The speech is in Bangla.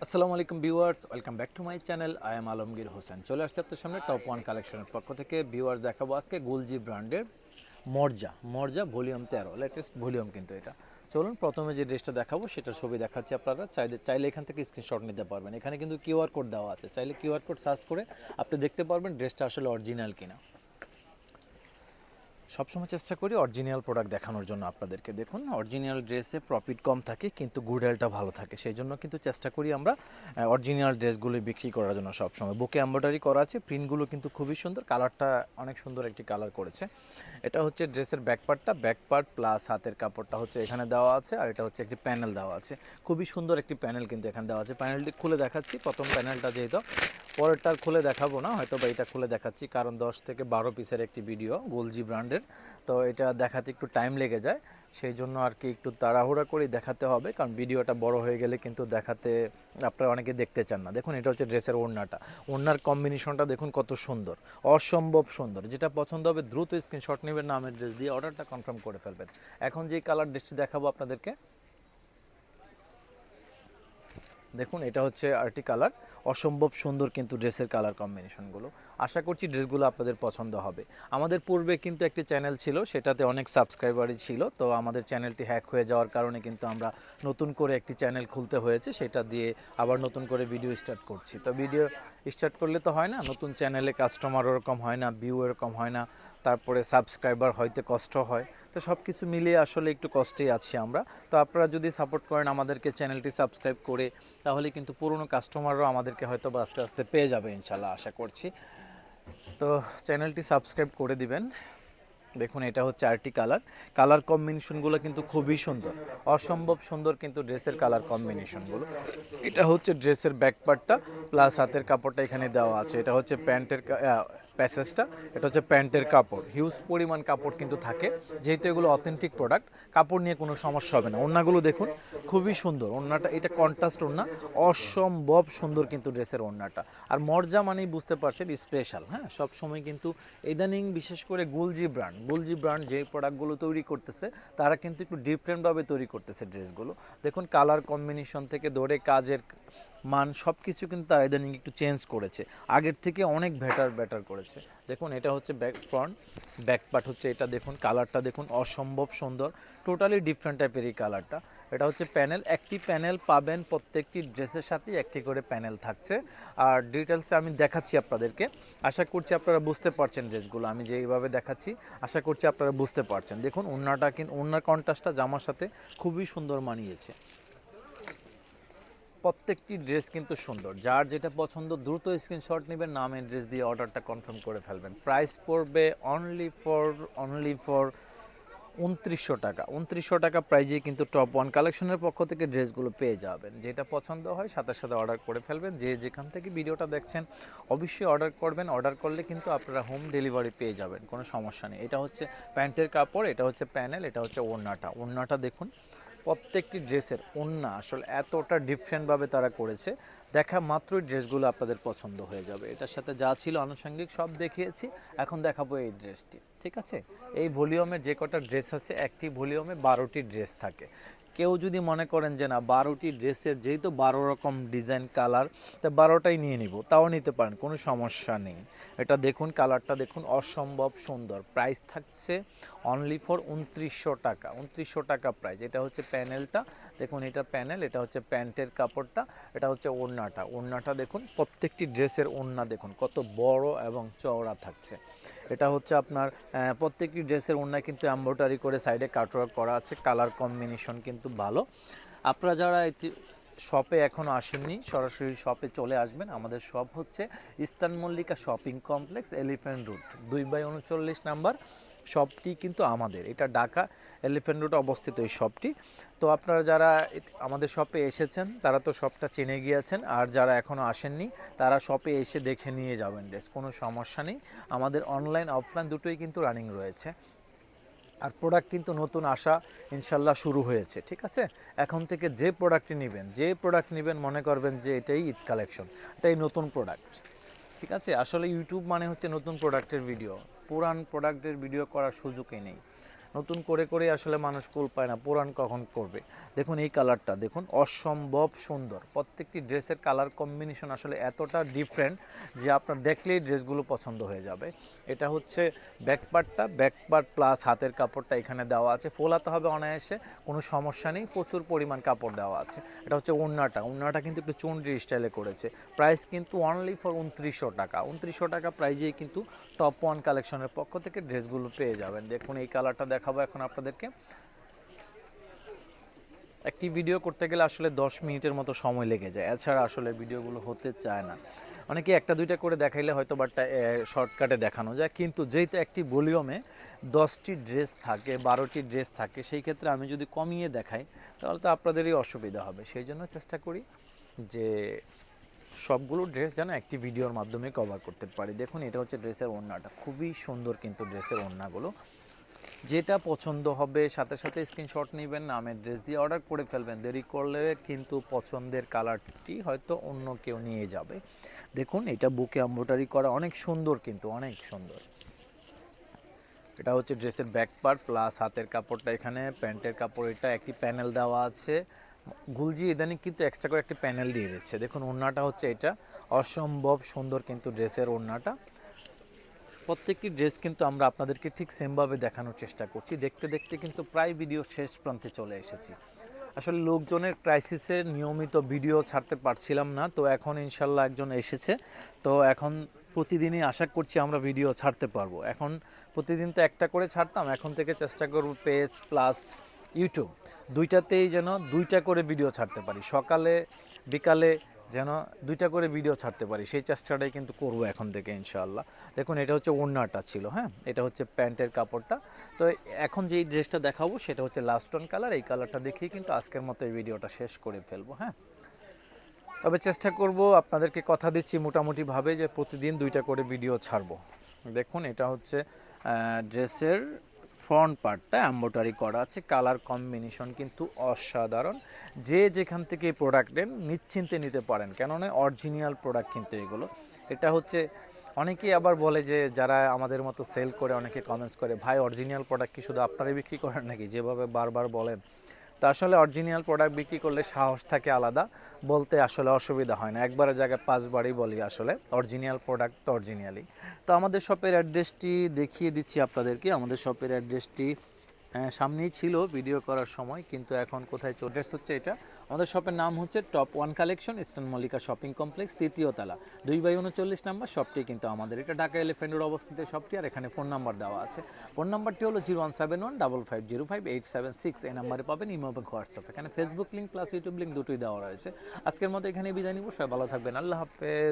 আসসালামু আলাইকুম viewers, welcome back to my channel. I am Alamgir Hossain. চলে আসছে আপনার সামনে টপ ওয়ান কালেকশনের পক্ষ থেকে। ভিউয়ার্স দেখাবো আজকে গুলজি ব্র্যান্ডের মর্জা ভলিউম 13, লেটেস্ট ভলিউম কিন্তু এটা। চলুন প্রথমে যে ড্রেসটা দেখাবো সেটা ছবি দেখাচ্ছি, আপনারা চাইলে এখান থেকে স্ক্রিনশট নিতে পারবেন। এখানে কিন্তু কিউআর কোড দেওয়া আছে, চাইলে কিউআর কোড সার্চ করে আপনি দেখতে পারবেন ড্রেসটা আসলে অরিজিনাল কিনা। সবসময় চেষ্টা করি অরিজিনাল প্রোডাক্ট দেখানোর জন্য আপনাদেরকে। দেখুন অরিজিনাল ড্রেসে প্রফিট কম থাকে কিন্তু গুডউইলটা ভালো থাকে, সেই জন্য কিন্তু চেষ্টা করি আমরা অরিজিনাল ড্রেসগুলো বিক্রি করার জন্য সবসময়। বুকে এমব্রয়ডারি করা আছে, প্রিন্টগুলো কিন্তু খুবই সুন্দর, কালারটা অনেক সুন্দর একটি কালার করেছে। এটা হচ্ছে ড্রেসের ব্যাক পার্ট প্লাস হাতের কাপড়টা হচ্ছে এখানে দেওয়া আছে, আর এটা হচ্ছে একটি প্যানেল দেওয়া আছে। খুবই সুন্দর একটি প্যানেল কিন্তু এখানে দেওয়া আছে। প্যানেলটি খুলে দেখাচ্ছি, প্রথম প্যানেলটা যেহেতু, পরেরটা খুলে দেখাবো না, হয়তো বা এটা খুলে দেখাচ্ছি, কারণ 10 থেকে 12 পিসের একটি ভিডিও গুলজি ব্র্যান্ডের, তো এটা দেখাতে একটু টাইম লেগে যায়, সেই জন্য আর কি একটু তাড়াহুড়া করে দেখাতে হবে, কারণ ভিডিওটা বড় হয়ে গেলে কিন্তু দেখাতে আপনারা অনেকে দেখতে চান না। দেখুন এটা হচ্ছে ড্রেসের ওড়নাটা, ওড়নার কম্বিনেশনটা দেখুন কত সুন্দর, অসম্ভব সুন্দর। যেটা পছন্দ হবে দ্রুত স্ক্রিনশট নেবেন, নামের ড্রেস দিয়ে অর্ডারটা কনফার্ম করে ফেলবেন। এখন যে কালার ড্রেসটি দেখাবো আপনাদেরকে, দেখুন এটা হচ্ছে আর্টি কালার, অসম্ভব সুন্দর কিন্তু ড্রেসের কালার কম্বিনেশনগুলো। আশা করছি ড্রেসগুলো আপনাদের পছন্দ হবে। আমাদের পূর্বে কিন্তু একটি চ্যানেল ছিল, সেটাতে অনেক সাবস্ক্রাইবারই ছিল, তো আমাদের চ্যানেলটি হ্যাক হয়ে যাওয়ার কারণে কিন্তু আমরা নতুন করে একটি চ্যানেল খুলতে হয়েছে, সেটা দিয়ে আবার নতুন করে ভিডিও স্টার্ট করছি। তো ভিডিও স্টার্ট করলে তো হয় না, নতুন চ্যানেলে কাস্টমার ওরকম হয় না, ভিউ এরকম হয় না, তারপরে সাবস্ক্রাইবার হইতে কষ্ট হয়, তো সব কিছু মিলিয়ে আসলে একটু কষ্টেই আছি আমরা। তো আপনারা যদি সাপোর্ট করেন আমাদেরকে, চ্যানেলটি সাবস্ক্রাইব করে, তাহলে কিন্তু পুরনো কাস্টমাররাও আমাদেরকে হয়তো বা আস্তে আস্তে পেয়ে যাবে ইনশাল্লাহ, আশা করছি। তো চ্যানেলটি সাবস্ক্রাইব করে দিবেন। দেখুন এটা হচ্ছে আরটি কালার, কালার কম্বিনেশনগুলো কিন্তু খুবই সুন্দর, অসম্ভব সুন্দর কিন্তু ড্রেসের কালার কম্বিনেশনগুলো। এটা হচ্ছে ড্রেসের ব্যাক পার্টটা প্লাস হাতের কাপড়টা এখানে দেওয়া আছে। এটা হচ্ছে প্যান্টের প্যাসেজটা, এটা হচ্ছে প্যান্টের কাপড়, হিউজ পরিমাণ কাপড় কিন্তু থাকে, যেহেতু এগুলো অথেন্টিক প্রোডাক্ট, কাপড় নিয়ে কোনো সমস্যা হবে না। ওড়নাগুলো দেখুন খুবই সুন্দর, ওড়নাটা এটা কন্ট্রাস্ট ওড়না, অসম্ভব সুন্দর কিন্তু ড্রেসের ওড়নাটা। আর মর্জা মানেই বুঝতে পারছেন স্পেশাল, হ্যাঁ সব সময় কিন্তু ইদানিং বিশেষ করে গুলজি ব্র্যান্ড যে প্রোডাক্টগুলো তৈরি করতেছে, তারা কিন্তু একটু ডিফারেন্টভাবে তৈরি করতেছে ড্রেসগুলো। দেখুন কালার কম্বিনেশন থেকে ধরে কাজের মান সব কিছু কিন্তু তারা ইদানিং একটু চেঞ্জ করেছে, আগের থেকে অনেক বেটার করেছে। দেখুন এটা হচ্ছে ব্যাক পার্ট হচ্ছে এটা, দেখুন কালারটা দেখুন অসম্ভব সুন্দর, টোটালি ডিফারেন্ট টাইপের এই কালারটা। এটা হচ্ছে প্যানেল, একটি প্যানেল পাবেন প্রত্যেকটি ড্রেসের সাথে, একটি করে প্যানেল থাকছে। আর ডিটেলসে আমি দেখাচ্ছি আপনাদেরকে, আশা করছি আপনারা বুঝতে পারছেন ড্রেসগুলো আমি যেইভাবে দেখাচ্ছি, আশা করছি আপনারা বুঝতে পারছেন। দেখুন ওড়নাটা কিন্তু, ওড়নার কন্ট্রাস্টটা জামার সাথে খুবই সুন্দর মানিয়েছে। প্রত্যেকটি ড্রেস কিন্তু সুন্দর, যার যেটা পছন্দ দ্রুত স্ক্রিনশট নেবেন, নাম অ্যাড্রেস দিয়ে অর্ডারটা কনফার্ম করে ফেলবেন। প্রাইস পড়বে অনলি ফর 2900 টাকা। 2900 টাকা প্রাইজে কিন্তু টপ ওয়ান কালেকশনের পক্ষ থেকে ড্রেসগুলো পেয়ে যাবেন। যেটা পছন্দ হয় সাথে সাথে অর্ডার করে ফেলবেন। যে যেখান থেকে ভিডিওটা দেখছেন অবশ্যই অর্ডার করবেন, অর্ডার করলে কিন্তু আপনারা হোম ডেলিভারি পেয়ে যাবেন, কোনো সমস্যা নেই। এটা হচ্ছে প্যান্টের কাপড়, এটা হচ্ছে প্যানেল, এটা হচ্ছে ওড়নাটা দেখুন, প্রত্যেকটি ড্রেসের ওড়না আসলে এতটা ডিফারেন্টভাবে তারা করেছে, দেখা মাত্রই ড্রেসগুলো আপনাদের পছন্দ হয়ে যাবে। এটার সাথে যা ছিল আনুষঙ্গিক সব দেখিয়েছি, এখন দেখাবো এই ড্রেসটি, ঠিক আছে? এই ভলিউমের যে কটা ড্রেস আছে, একটি ভলিউমে 12টি ড্রেস থাকে। কেউ যদি মনে করেন যে না 12টি ড্রেসের যেহেতু 12 রকম ডিজাইন কালার, তা 12টাই নিয়ে নিব, তাও নিতে পারেন, কোনো সমস্যা নেই। এটা দেখুন কালারটা দেখুন অসম্ভব সুন্দর। প্রাইস থাকছে অনলি ফর 2900 টাকা। 2900 টাকা প্রাইস। এটা হচ্ছে প্যানেলটা, দেখুন এটা প্যানেল, এটা হচ্ছে প্যান্টের কাপড়টা, এটা হচ্ছে ওড়নাটা দেখুন, প্রত্যেকটি ড্রেসের ওড়না দেখুন কত বড় এবং চওড়া থাকছে। এটা হচ্ছে আপনার প্রত্যেকটি ড্রেসের ওড়নায় কিন্তু এমব্রয়ডারি করে সাইডে কাটওয়ার্ক করা আছে, কালার কম্বিনেশন কিন্তু ভালো। আপনারা যারা শপে এখনও আসেননি, সরাসরি শপে চলে আসবেন। আমাদের শপ হচ্ছে eastern Mallika shopping complex, elephant road 2/39 number শপটি কিন্তু আমাদের, এটা ঢাকা এলিফ্যান্ট রোডে অবস্থিত এই শপটি। তো আপনারা যারা আমাদের শপে এসেছেন তারা তো শপটা চিনে গিয়েছেন, আর যারা এখনও আসেননি তারা শপে এসে দেখে নিয়ে যাবেন ড্রেস, কোনো সমস্যা নেই। আমাদের অনলাইন অফলাইন দুটোই কিন্তু রানিং রয়েছে। আর প্রোডাক্ট কিন্তু নতুন আসা ইনশাল্লাহ শুরু হয়েছে, ঠিক আছে? এখন থেকে যে প্রোডাক্ট নেবেন মনে করবেন যে এটাই ঈদ কালেকশন, এটাই নতুন প্রোডাক্ট, ঠিক আছে? আসলে ইউটিউব মানে হচ্ছে নতুন প্রোডাক্টের ভিডিও, পুরান প্রোডাক্টের ভিডিও করার সুযোগই নেই। নতুন করে করে আসলে মানুষ কুল পায় না, পুরান কখন করবে। দেখুন এই কালারটা দেখুন, অসম্ভব সুন্দর। প্রত্যেকটি ড্রেসের কালার কম্বিনেশন আসলে এতটা ডিফারেন্ট যে আপনার দেখলেই ড্রেসগুলো পছন্দ হয়ে যাবে। এটা হচ্ছে ব্যাক পার্ট প্লাস হাতের কাপড়টা এখানে দেওয়া আছে, ফোলাতে হবে অনায়াসে, কোনো সমস্যা নেই, প্রচুর পরিমাণ কাপড় দেওয়া আছে। এটা হচ্ছে ওড়নাটা কিন্তু একটু চুনরি স্টাইলে করেছে। প্রাইস কিন্তু অনলি ফর 2900 টাকা। 2900 টাকা প্রাইজেই কিন্তু টপ ওয়ান কালেকশনের পক্ষ থেকে ড্রেসগুলো পেয়ে যাবেন। দেখুন এই কালারটা দেখাবো এখন আপনাদেরকে। একটি ভিডিও করতে গেলে আসলে 10 মিনিটের মতো সময় লেগে যায়, এছাড়া আসলে ভিডিওগুলো হতে চায় না। অনেকে একটা দুইটা করে দেখাইলে হয়তো বাট শর্টকাটে দেখানো যায়, কিন্তু যেহেতু একটি ভলিউমে 10টি ড্রেস থাকে, 12টি ড্রেস থাকে, সেই ক্ষেত্রে আমি যদি কমিয়ে দেখাই তাহলে তো আপনাদেরই অসুবিধা হবে। সেই জন্য চেষ্টা করি যে সবগুলো ড্রেস যেন একটি ভিডিওর মাধ্যমে কভার করতে পারি। দেখুন এটা হচ্ছে ড্রেসের ওড়নাটা, খুবই সুন্দর কিন্তু ড্রেসের ওড়নাগুলো। যেটা পছন্দ হবে সাথে সাথে স্ক্রিনশট নেবেন, নামের ড্রেস দিয়ে অর্ডার করে ফেলবেন। দেরি করলে কিন্তু পছন্দের কালারটি হয়তো অন্য কেউ নিয়ে যাবে। দেখুন এটা বুকে এমব্রয়ডারি করা, অনেক সুন্দর কিন্তু অনেক সুন্দর। এটা হচ্ছে ড্রেসের ব্যাক পার্ট প্লাস হাতের কাপড়টা, এখানে প্যান্টের কাপড়, এটা একটি প্যানেল দেওয়া আছে। গুলজি ইদানিং কিন্তু এক্সট্রা করে একটি প্যানেল দিয়ে দিচ্ছে। দেখুন ওড়নাটা হচ্ছে এটা, অসম্ভব সুন্দর কিন্তু ড্রেসের ওড়নাটা। প্রত্যেকটি ড্রেস কিন্তু আমরা আপনাদেরকে ঠিক সেমভাবে দেখানোর চেষ্টা করছি। দেখতে দেখতে কিন্তু প্রায় ভিডিও শেষ প্রান্তে চলে এসেছি। আসলে লোকজনের ক্রাইসিসে নিয়মিত ভিডিও ছাড়তে পারছিলাম না, তো এখন ইনশাল্লাহ একজন এসেছে, তো এখন প্রতিদিনই আশা করছি আমরা ভিডিও ছাড়তে পারবো। এখন প্রতিদিন তো একটা করে ছাড়তাম, এখন থেকে চেষ্টা করব পেজ প্লাস ইউটিউব দুইটাতেই যেন দুইটা করে ভিডিও ছাড়তে পারি, সকালে বিকালে যেন দুইটা করে ভিডিও ছাড়তে পারি, সেই চেষ্টাটাই কিন্তু করবো এখন থেকে ইনশাআল্লাহ। দেখুন এটা হচ্ছে ওড়নাটা ছিল, হ্যাঁ এটা হচ্ছে প্যান্টের কাপড়টা। তো এখন যেই ড্রেসটা দেখাবো সেটা হচ্ছে লাস্ট অন কালার, এই কালারটা দেখিয়ে কিন্তু আজকের মতো এই ভিডিওটা শেষ করে ফেলবো। হ্যাঁ, তবে চেষ্টা করব, আপনাদেরকে কথা দিচ্ছি মোটামুটিভাবে যে প্রতিদিন দুইটা করে ভিডিও ছাড়বো। দেখুন এটা হচ্ছে ড্রেসের ফ্রন্ট পার্টটা এমব্রয়ডারি করা আছে, কালার কম্বিনেশন কিন্তু অসাধারণ। যে যেখান থেকে এই প্রোডাক্ট নেন নিশ্চিন্তে নিতে পারেন, কেননা অরিজিনাল প্রোডাক্ট কিন্তু এগুলো। এটা হচ্ছে অনেকেই আবার বলে যে যারা আমাদের মতো সেল করে, অনেকে কমেন্টস করে, ভাই অরিজিনাল প্রোডাক্ট কি শুধু আপনারাই বিক্রি করেন নাকি, যেভাবে বারবার বলেন। তা আসলে অরিজিনাল প্রোডাক্ট বিক্রি করলে সাহস থাকে আলাদা, বলতে আসলে অসুবিধা হয় না, একবারের জায়গায় 5বারই বলি আসলে অরিজিনাল প্রোডাক্ট তো অরিজিনালি। তো আমাদের শপের অ্যাড্রেসটি দেখিয়ে দিচ্ছি আপনাদেরকে। আমাদের শপের অ্যাড্রেসটি সামনেই ছিল ভিডিও করার সময়, কিন্তু এখন কোথায় অ্যাড্রেস হচ্ছে এটা। আমাদের শপের নাম হচ্ছে top one collection, eastern Mallika shopping complex, 3য় তলা, 2/39 নাম্বার শপটি কিন্তু আমাদের। এটা ঢাকা এলিফ্যান্ট রোড অবস্থিত শপটি, আর এখানে ফোন নাম্বার দেওয়া আছে। ফোন নাম্বারটি হলো 0171550586। এই নাম্বারে পাবেন ইমো এবং হোয়াটসঅ্যাপ। এখানে Facebook link plus YouTube link দুটোই দেওয়া রয়েছে। আজকের মতো এখানে বিদায় নিব, সবাই ভালো থাকবেন, আল্লাহ হাফেজ।